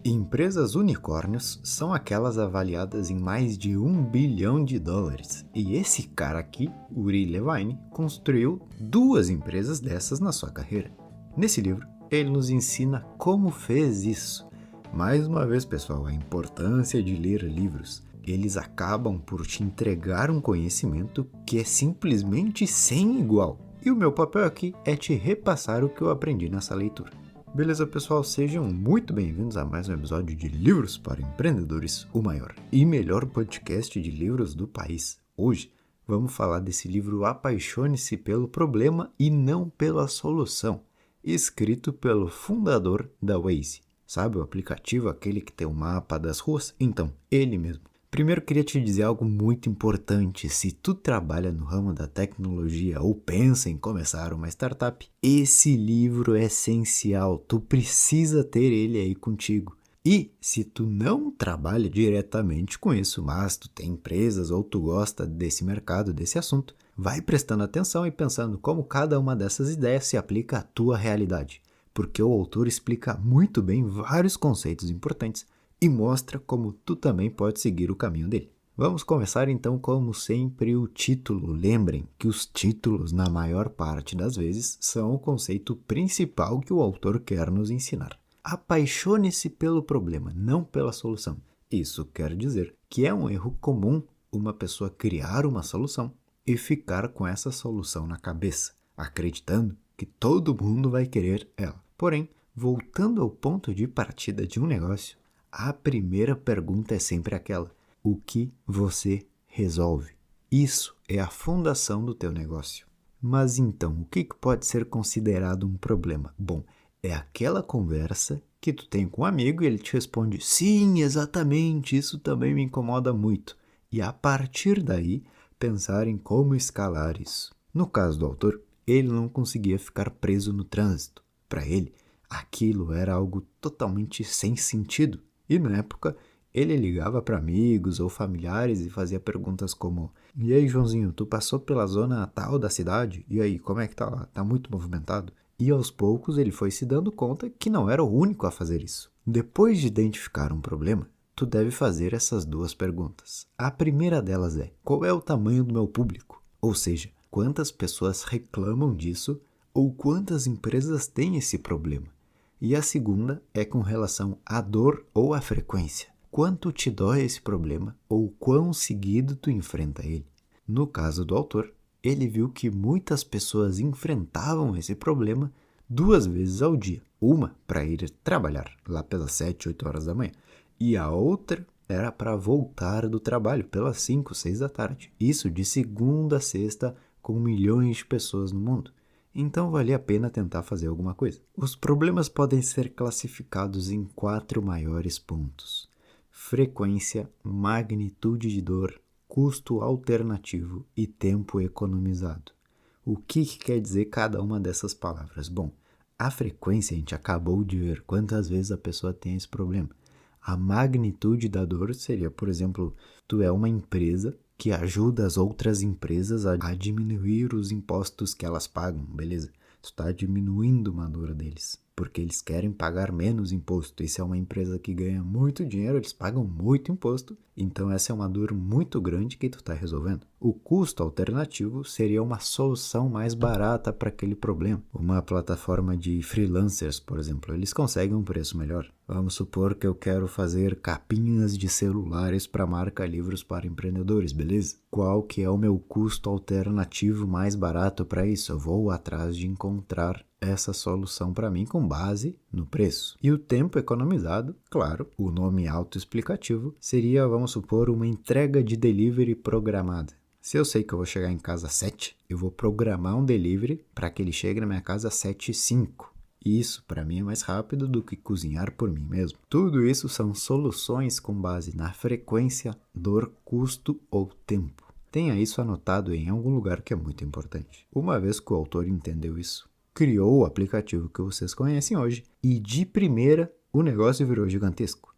Empresas unicórnios são aquelas avaliadas em mais de US$ 1 bilhão. E esse cara aqui, Uri Levine, construiu 2 empresas dessas na sua carreira. Nesse livro, ele nos ensina como fez isso. Mais uma vez, pessoal, a importância de ler livros. Eles acabam por te entregar um conhecimento que é simplesmente sem igual. E o meu papel aqui é te repassar o que eu aprendi nessa leitura. Beleza, pessoal? Sejam muito bem-vindos a mais um episódio de Livros para Empreendedores, o maior e melhor podcast de livros do país. Hoje, vamos falar desse livro Apaixone-se pelo Problema e Não pela Solução, escrito pelo fundador da Waze. Sabe o aplicativo, aquele que tem o mapa das ruas? Então, ele mesmo. Primeiro, queria te dizer algo muito importante. Se tu trabalha no ramo da tecnologia ou pensa em começar uma startup, esse livro é essencial. Tu precisa ter ele aí contigo. E se tu não trabalha diretamente com isso, mas tu tem empresas ou tu gosta desse mercado, desse assunto, vai prestando atenção e pensando como cada uma dessas ideias se aplica à tua realidade. Porque o autor explica muito bem vários conceitos importantes e mostra como tu também pode seguir o caminho dele. Vamos começar então, como sempre, o título. Lembrem que os títulos, na maior parte das vezes, são o conceito principal que o autor quer nos ensinar. Apaixone-se pelo problema, não pela solução. Isso quer dizer que é um erro comum uma pessoa criar uma solução e ficar com essa solução na cabeça, acreditando que todo mundo vai querer ela. Porém, voltando ao ponto de partida de um negócio, a primeira pergunta é sempre aquela: o que você resolve? Isso é a fundação do teu negócio. Mas então, o que pode ser considerado um problema? Bom, é aquela conversa que tu tem com um amigo e ele te responde: sim, exatamente, isso também me incomoda muito. E a partir daí, pensar em como escalar isso. No caso do autor, ele não conseguia ficar preso no trânsito. Para ele, aquilo era algo totalmente sem sentido. E na época, ele ligava para amigos ou familiares e fazia perguntas como: e aí, Joãozinho, tu passou pela zona tal da cidade? E aí, como é que tá lá? Tá muito movimentado? E aos poucos ele foi se dando conta que não era o único a fazer isso. Depois de identificar um problema, tu deve fazer essas 2 perguntas. A primeira delas é: qual é o tamanho do meu público? Ou seja, quantas pessoas reclamam disso ou quantas empresas têm esse problema? E a segunda é com relação à dor ou à frequência. Quanto te dói esse problema ou quão seguido tu enfrenta ele? No caso do autor, ele viu que muitas pessoas enfrentavam esse problema 2 vezes ao dia. Uma para ir trabalhar lá pelas 7, 8 horas da manhã e a outra era para voltar do trabalho pelas 5, 6 da tarde. Isso de segunda a sexta com milhões de pessoas no mundo. Então valia a pena tentar fazer alguma coisa. Os problemas podem ser classificados em 4 maiores pontos: frequência, magnitude de dor, custo alternativo e tempo economizado. O que quer dizer cada uma dessas palavras? Bom, a frequência a gente acabou de ver quantas vezes a pessoa tem esse problema. A magnitude da dor seria, por exemplo, tu é uma empresa que ajuda as outras empresas a diminuir os impostos que elas pagam, beleza? Tu está diminuindo uma dor deles, porque eles querem pagar menos imposto. E se é uma empresa que ganha muito dinheiro, eles pagam muito imposto, então essa é uma dor muito grande que tu está resolvendo. O custo alternativo seria uma solução mais barata para aquele problema. Uma plataforma de freelancers, por exemplo, eles conseguem um preço melhor. Vamos supor que eu quero fazer capinhas de celulares para a marca Livros para Empreendedores, beleza? Qual que é o meu custo alternativo mais barato para isso? Eu vou atrás de encontrar essa solução para mim com base no preço. E o tempo economizado, claro, o nome autoexplicativo, seria, vamos supor, uma entrega de delivery programada. Se eu sei que eu vou chegar em casa às 7, eu vou programar um delivery para que ele chegue na minha casa às 7h05. Isso, para mim, é mais rápido do que cozinhar por mim mesmo. Tudo isso são soluções com base na frequência, dor, custo ou tempo. Tenha isso anotado em algum lugar que é muito importante. Uma vez que o autor entendeu isso, criou o aplicativo que vocês conhecem hoje e, de primeira, o negócio virou gigantesco.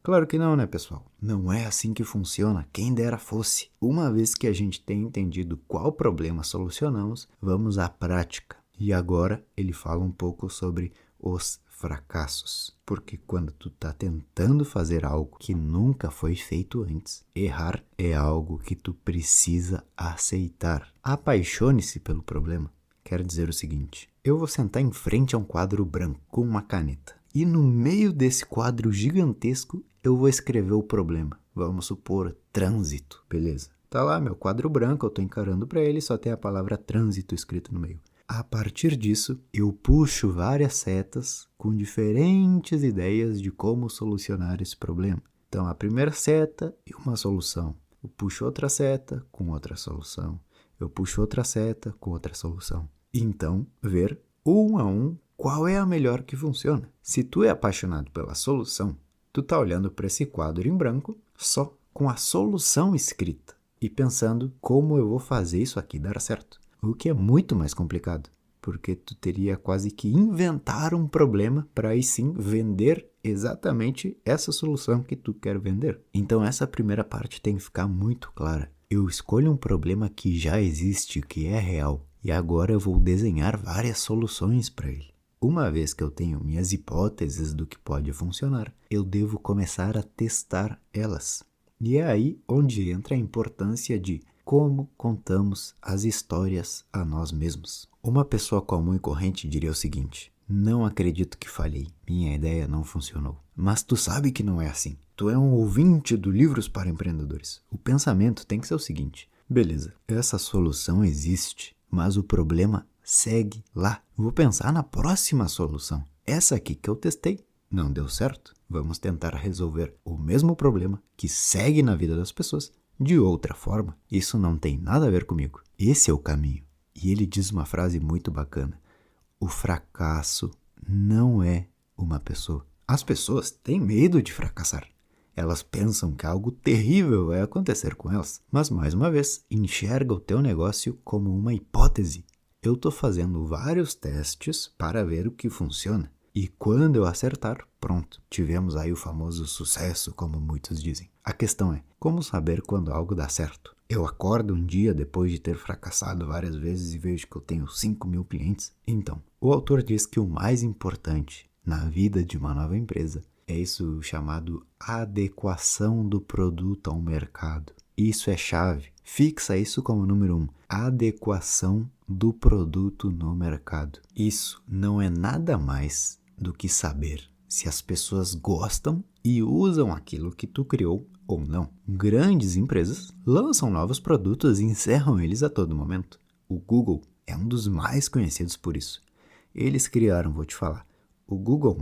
Claro que não, né, pessoal? Não é assim que funciona, quem dera fosse. Uma vez que a gente tem entendido qual problema solucionamos, vamos à prática. E agora ele fala um pouco sobre os fracassos. Porque quando tu tá tentando fazer algo que nunca foi feito antes, errar é algo que tu precisa aceitar. Apaixone-se pelo problema. Quer dizer o seguinte: eu vou sentar em frente a um quadro branco com uma caneta. E no meio desse quadro gigantesco, eu vou escrever o problema. Vamos supor trânsito. Beleza. Tá lá meu quadro branco, eu tô encarando para ele, só tem a palavra trânsito escrito no meio. A partir disso, eu puxo várias setas com diferentes ideias de como solucionar esse problema. Então, a primeira seta e uma solução. Eu puxo outra seta com outra solução. Eu puxo outra seta com outra solução. Então, ver um a um qual é a melhor que funciona. Se tu é apaixonado pela solução, tu tá olhando para esse quadro em branco só com a solução escrita e pensando como eu vou fazer isso aqui dar certo. O que é muito mais complicado, porque tu teria quase que inventar um problema para aí sim vender exatamente essa solução que tu quer vender. Então essa primeira parte tem que ficar muito clara. Eu escolho um problema que já existe, que é real, e agora eu vou desenhar várias soluções para ele. Uma vez que eu tenho minhas hipóteses do que pode funcionar, eu devo começar a testar elas. E é aí onde entra a importância de como contamos as histórias a nós mesmos. Uma pessoa comum e corrente diria o seguinte: não acredito que falhei, minha ideia não funcionou. Mas tu sabe que não é assim. Tu é um ouvinte do Livros para Empreendedores. O pensamento tem que ser o seguinte: beleza, essa solução existe, mas o problema segue lá. Vou pensar na próxima solução. Essa aqui que eu testei não deu certo. Vamos tentar resolver o mesmo problema que segue na vida das pessoas de outra forma. Isso não tem nada a ver comigo. Esse é o caminho. E ele diz uma frase muito bacana: o fracasso não é uma pessoa. As pessoas têm medo de fracassar. Elas pensam que algo terrível vai acontecer com elas. Mas, mais uma vez, enxerga o teu negócio como uma hipótese. Eu estou fazendo vários testes para ver o que funciona. E quando eu acertar, pronto, tivemos aí o famoso sucesso, como muitos dizem. A questão é, como saber quando algo dá certo? Eu acordo um dia depois de ter fracassado várias vezes e vejo que eu tenho 5.000 clientes? Então, o autor diz que o mais importante na vida de uma nova empresa é isso chamado adequação do produto ao mercado. Isso é chave. Fixa isso como número 1. Adequação do produto no mercado. Isso não é nada mais do que saber se as pessoas gostam e usam aquilo que tu criou ou não. Grandes empresas lançam novos produtos e encerram eles a todo momento. O Google é um dos mais conhecidos por isso. Eles criaram, vou te falar, o Google+,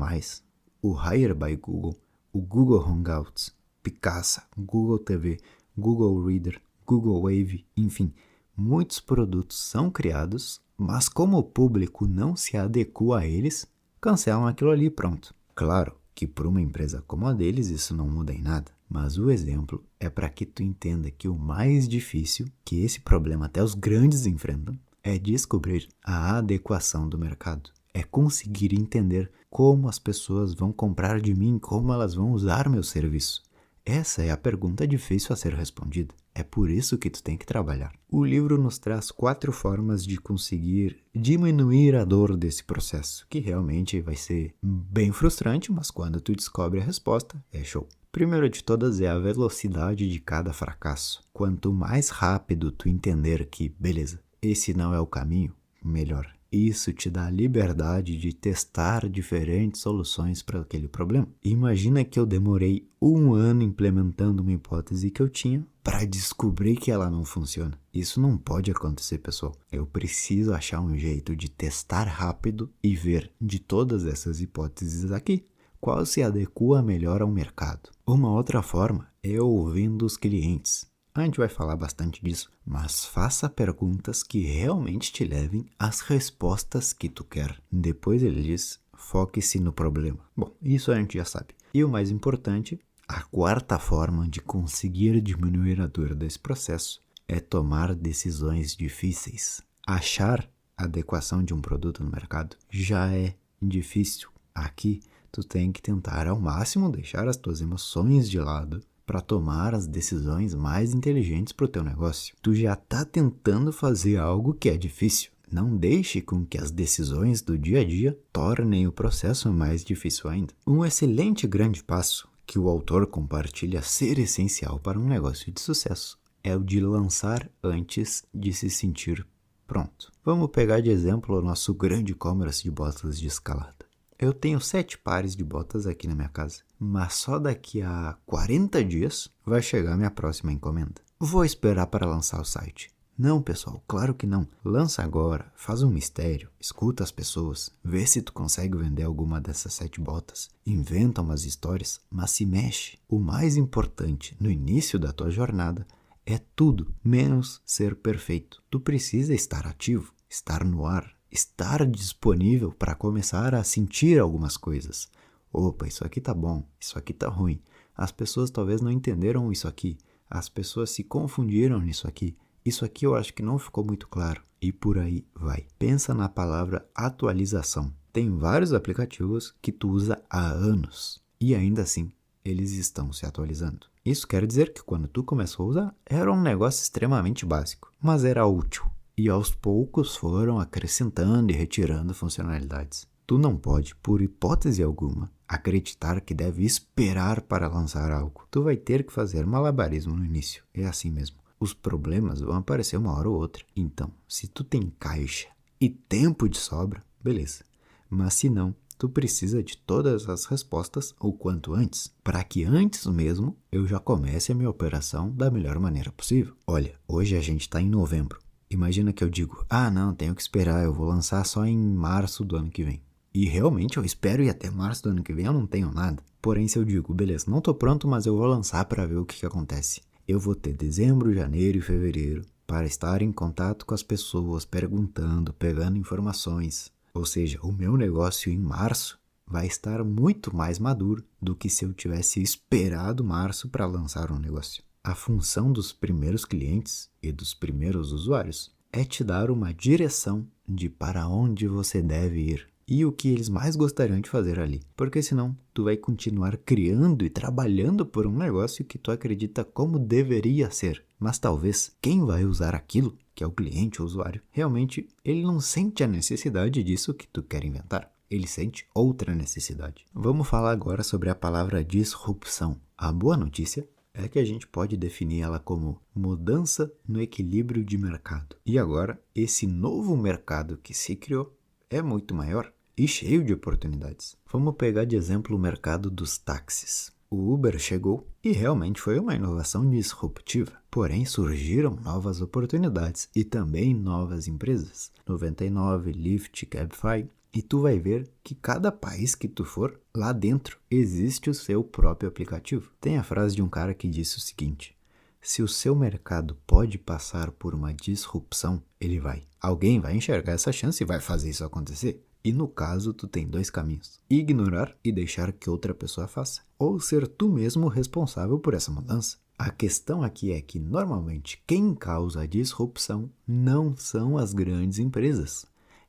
o Hire by Google, o Google Hangouts, Picasa, Google TV, Google Reader, Google Wave, enfim, muitos produtos são criados, mas como o público não se adequa a eles, cancelam aquilo ali e pronto. Claro que para uma empresa como a deles isso não muda em nada, mas o exemplo é para que tu entenda que o mais difícil, que esse problema até os grandes enfrentam, é descobrir a adequação do mercado. É conseguir entender como as pessoas vão comprar de mim, como elas vão usar meu serviço. Essa é a pergunta difícil a ser respondida. É por isso que tu tem que trabalhar. O livro nos traz 4 formas de conseguir diminuir a dor desse processo, que realmente vai ser bem frustrante, mas quando tu descobre a resposta, é show. Primeiro de todas é a velocidade de cada fracasso. Quanto mais rápido tu entender que, beleza, esse não é o caminho, melhor. Isso te dá a liberdade de testar diferentes soluções para aquele problema. Imagina que eu demorei 1 ano implementando uma hipótese que eu tinha para descobrir que ela não funciona. Isso não pode acontecer, pessoal. Eu preciso achar um jeito de testar rápido e ver de todas essas hipóteses aqui qual se adequa melhor ao mercado. Uma outra forma é ouvindo os clientes. A gente vai falar bastante disso, mas faça perguntas que realmente te levem às respostas que tu quer. Depois ele diz, foque-se no problema. Bom, isso a gente já sabe. E o mais importante, a 4ª forma de conseguir diminuir a dor desse processo é tomar decisões difíceis. Achar a adequação de um produto no mercado já é difícil. Aqui, tu tem que tentar ao máximo deixar as tuas emoções de lado para tomar as decisões mais inteligentes para o teu negócio. Tu já está tentando fazer algo que é difícil. Não deixe com que as decisões do dia a dia tornem o processo mais difícil ainda. Um excelente grande passo que o autor compartilha ser essencial para um negócio de sucesso é o de lançar antes de se sentir pronto. Vamos pegar de exemplo o nosso grande e-commerce de botas de escalada. Eu tenho 7 pares de botas aqui na minha casa, mas só daqui a 40 dias vai chegar a minha próxima encomenda. Vou esperar para lançar o site. Não, pessoal, claro que não. Lança agora, faz um mistério, escuta as pessoas, vê se tu consegue vender alguma dessas 7 botas, inventa umas histórias, mas se mexe. O mais importante no início da tua jornada é tudo menos ser perfeito. Tu precisa estar ativo, estar no ar, estar disponível para começar a sentir algumas coisas. Opa, isso aqui tá bom, isso aqui tá ruim. As pessoas talvez não entenderam isso aqui, as pessoas se confundiram nisso aqui. Isso aqui eu acho que não ficou muito claro. E por aí vai. Pensa na palavra atualização. Tem vários aplicativos que tu usa há anos. E ainda assim, eles estão se atualizando. Isso quer dizer que quando tu começou a usar, era um negócio extremamente básico. Mas era útil. E aos poucos foram acrescentando e retirando funcionalidades. Tu não pode, por hipótese alguma, acreditar que deve esperar para lançar algo. Tu vai ter que fazer malabarismo no início. É assim mesmo. Os problemas vão aparecer uma hora ou outra. Então, se tu tem caixa e tempo de sobra, beleza. Mas se não, tu precisa de todas as respostas o quanto antes, para que antes mesmo eu já comece a minha operação da melhor maneira possível. Olha, hoje a gente está em novembro. Imagina que eu digo, não, tenho que esperar, eu vou lançar só em março do ano que vem. E realmente eu espero ir até março do ano que vem, eu não tenho nada. Porém, se eu digo, beleza, não tô pronto, mas eu vou lançar para ver o que acontece. Eu vou ter dezembro, janeiro e fevereiro para estar em contato com as pessoas, perguntando, pegando informações. Ou seja, o meu negócio em março vai estar muito mais maduro do que se eu tivesse esperado março para lançar um negócio. A função dos primeiros clientes e dos primeiros usuários é te dar uma direção de para onde você deve ir e o que eles mais gostariam de fazer ali. Porque senão, tu vai continuar criando e trabalhando por um negócio que tu acredita como deveria ser. Mas talvez quem vai usar aquilo, que é o cliente, o usuário, realmente ele não sente a necessidade disso que tu quer inventar. Ele sente outra necessidade. Vamos falar agora sobre a palavra disrupção. A boa notícia é que a gente pode definir ela como mudança no equilíbrio de mercado. E agora, esse novo mercado que se criou é muito maior e cheio de oportunidades. Vamos pegar de exemplo o mercado dos táxis. O Uber chegou e realmente foi uma inovação disruptiva. Porém, surgiram novas oportunidades e também novas empresas. 99, Lyft, Cabify. E tu vai ver que cada país que tu for, lá dentro existe o seu próprio aplicativo. Tem a frase de um cara que disse o seguinte: se o seu mercado pode passar por uma disrupção, ele vai. Alguém vai enxergar essa chance e vai fazer isso acontecer. E no caso, tu tem 2 caminhos: ignorar e deixar que outra pessoa faça, ou ser tu mesmo responsável por essa mudança. A questão aqui é que, normalmente, quem causa a disrupção não são as grandes empresas.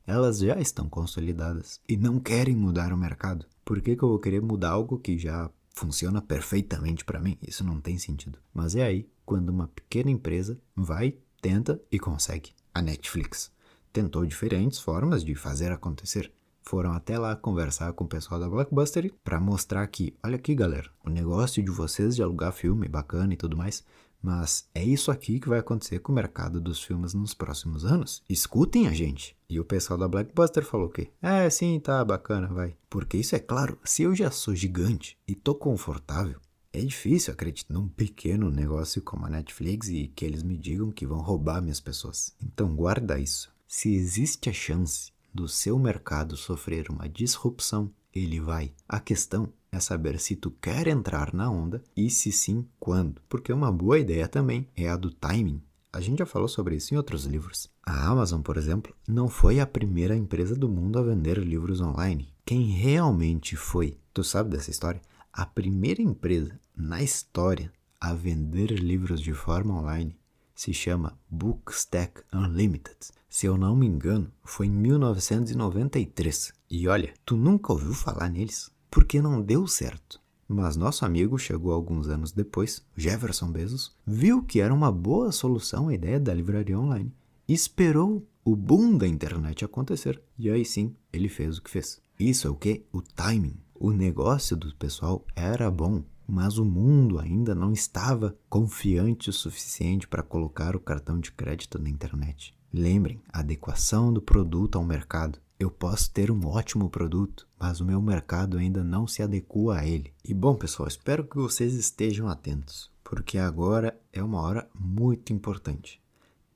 Elas já estão consolidadas e não querem mudar o mercado. Por que eu vou querer mudar algo que já funciona perfeitamente para mim? Isso não tem sentido. Mas é aí quando uma pequena empresa vai, tenta e consegue. A Netflix tentou diferentes formas de fazer acontecer. Foram até lá conversar com o pessoal da Blockbuster para mostrar que, olha aqui galera, o negócio de vocês de alugar filme bacana e tudo mais, mas é isso aqui que vai acontecer com o mercado dos filmes nos próximos anos. Escutem a gente. E o pessoal da Blockbuster falou o quê? Sim, tá bacana, vai. Porque isso é claro, se eu já sou gigante e tô confortável, é difícil acreditar num pequeno negócio como a Netflix e que eles me digam que vão roubar minhas pessoas. Então guarda isso. Se existe a chance do seu mercado sofrer uma disrupção, ele vai. A questão é saber se tu quer entrar na onda e se sim, quando. Porque uma boa ideia também é a do timing. A gente já falou sobre isso em outros livros. A Amazon, por exemplo, não foi a primeira empresa do mundo a vender livros online. Quem realmente foi, tu sabe dessa história? A primeira empresa na história a vender livros de forma online se chama Bookstack Unlimited. Se eu não me engano, foi em 1993. E olha, tu nunca ouviu falar neles, porque não deu certo. Mas nosso amigo chegou alguns anos depois, Jefferson Bezos, viu que era uma boa solução a ideia da livraria online. Esperou o boom da internet acontecer. E aí sim, ele fez o que fez. Isso é o quê? O timing. O negócio do pessoal era bom, mas o mundo ainda não estava confiante o suficiente para colocar o cartão de crédito na internet. Lembrem, adequação do produto ao mercado. Eu posso ter um ótimo produto, mas o meu mercado ainda não se adequa a ele. E bom, pessoal, espero que vocês estejam atentos, porque agora é uma hora muito importante.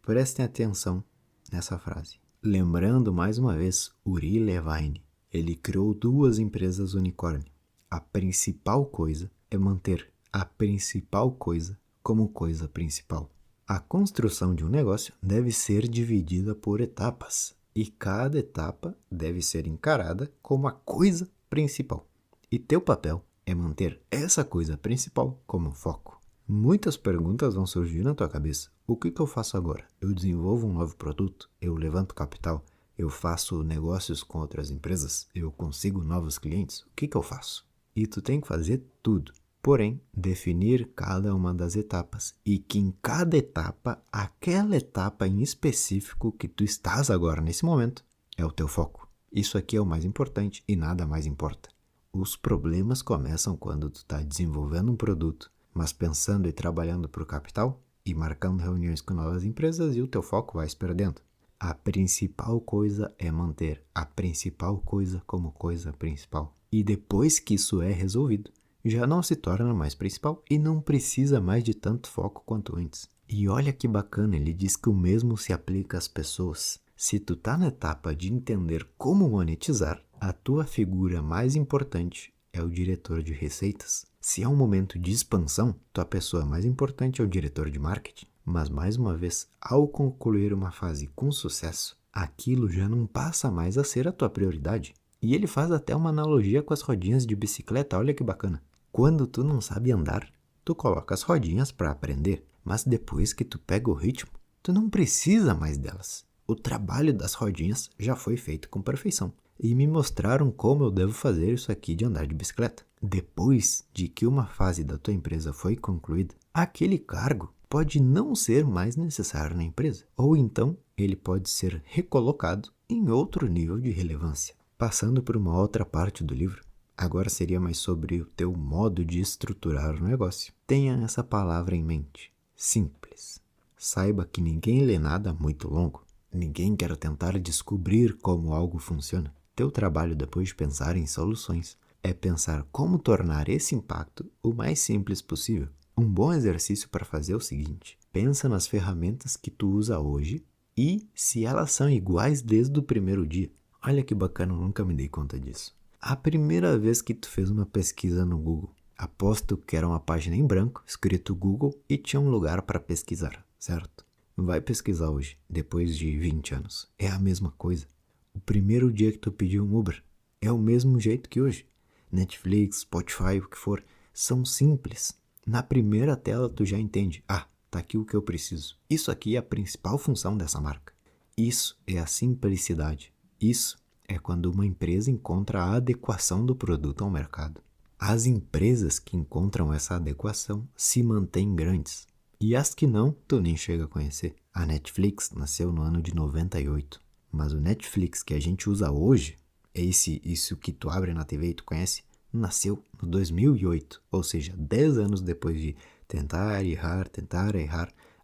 Prestem atenção nessa frase. Lembrando mais uma vez, Uri Levine, ele criou 2 empresas unicórnio. A principal coisa é manter a principal coisa como coisa principal. A construção de um negócio deve ser dividida por etapas. E cada etapa deve ser encarada como a coisa principal. E teu papel é manter essa coisa principal como foco. Muitas perguntas vão surgir na tua cabeça. O que eu faço agora? Eu desenvolvo um novo produto? Eu levanto capital? Eu faço negócios com outras empresas? Eu consigo novos clientes? O que eu faço? E tu tem que fazer tudo. Porém, definir cada uma das etapas e que em cada etapa, aquela etapa em específico que tu estás agora nesse momento, é o teu foco. Isso aqui é o mais importante e nada mais importa. Os problemas começam quando tu está desenvolvendo um produto, mas pensando e trabalhando para o capital e marcando reuniões com novas empresas e o teu foco vai se perdendo. A principal coisa é manter a principal coisa como coisa principal. E depois que isso é resolvido, já não se torna mais principal e não precisa mais de tanto foco quanto antes. E olha que bacana, ele diz que o mesmo se aplica às pessoas. Se tu tá na etapa de entender como monetizar, a tua figura mais importante é o diretor de receitas. Se é um momento de expansão, tua pessoa mais importante é o diretor de marketing. Mas mais uma vez, ao concluir uma fase com sucesso, aquilo já não passa mais a ser a tua prioridade. E ele faz até uma analogia com as rodinhas de bicicleta, olha que bacana. Quando tu não sabe andar, tu coloca as rodinhas para aprender, mas depois que tu pega o ritmo, tu não precisa mais delas. O trabalho das rodinhas já foi feito com perfeição. E me mostraram como eu devo fazer isso aqui de andar de bicicleta. Depois de que uma fase da tua empresa foi concluída, aquele cargo pode não ser mais necessário na empresa, ou então ele pode ser recolocado em outro nível de relevância. Passando por uma outra parte do livro, agora seria mais sobre o teu modo de estruturar o negócio. Tenha essa palavra em mente. Simples. Saiba que ninguém lê nada muito longo. Ninguém quer tentar descobrir como algo funciona. Teu trabalho depois de pensar em soluções é pensar como tornar esse impacto o mais simples possível. Um bom exercício para fazer é o seguinte. Pensa nas ferramentas que tu usa hoje e se elas são iguais desde o primeiro dia. Olha que bacana, eu nunca me dei conta disso. A primeira vez que tu fez uma pesquisa no Google, aposto que era uma página em branco, escrito Google, e tinha um lugar para pesquisar, certo? Vai pesquisar hoje, depois de 20 anos. É a mesma coisa. O primeiro dia que tu pediu um Uber é o mesmo jeito que hoje. Netflix, Spotify, o que for, são simples. Na primeira tela tu já entende. Ah, tá aqui o que eu preciso. Isso aqui é a principal função dessa marca. Isso é a simplicidade. Isso é quando uma empresa encontra a adequação do produto ao mercado. As empresas que encontram essa adequação se mantêm grandes. E as que não, tu nem chega a conhecer. A Netflix nasceu no ano de 98. Mas o Netflix que a gente usa hoje, isso que tu abre na TV e tu conhece, nasceu no 2008. Ou seja, 10 anos depois de tentar errar,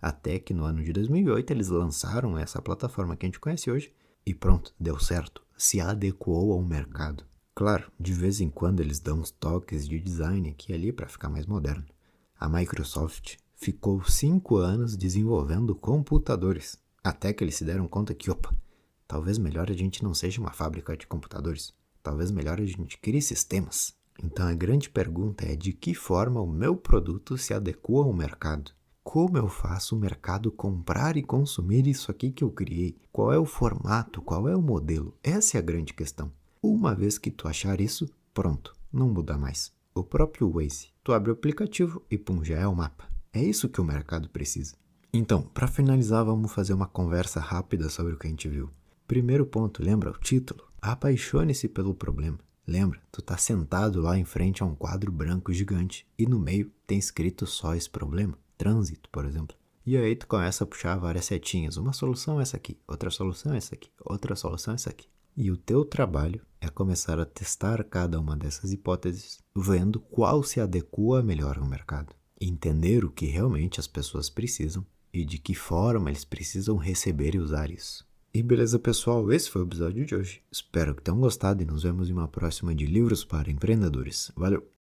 até que no ano de 2008 eles lançaram essa plataforma que a gente conhece hoje. E pronto, deu certo. Se adequou ao mercado. Claro, de vez em quando eles dão uns toques de design aqui e ali para ficar mais moderno. A Microsoft ficou 5 anos desenvolvendo computadores, até que eles se deram conta que, talvez melhor a gente não seja uma fábrica de computadores, talvez melhor a gente crie sistemas. Então a grande pergunta é de que forma o meu produto se adequa ao mercado? Como eu faço o mercado comprar e consumir isso aqui que eu criei? Qual é o formato? Qual é o modelo? Essa é a grande questão. Uma vez que tu achar isso, pronto, não muda mais. O próprio Waze, tu abre o aplicativo e pum, já é o mapa. É isso que o mercado precisa. Então, para finalizar, vamos fazer uma conversa rápida sobre o que a gente viu. Primeiro ponto, lembra o título? Apaixone-se pelo problema. Lembra, tu tá sentado lá em frente a um quadro branco gigante e no meio tem escrito só esse problema. Trânsito, por exemplo. E aí tu começa a puxar várias setinhas. Uma solução é essa aqui, outra solução é essa aqui, outra solução é essa aqui. E o teu trabalho é começar a testar cada uma dessas hipóteses, vendo qual se adequa melhor ao mercado. Entender o que realmente as pessoas precisam e de que forma eles precisam receber e usar isso. E beleza, pessoal, esse foi o episódio de hoje. Espero que tenham gostado e nos vemos em uma próxima de Livros para Empreendedores. Valeu!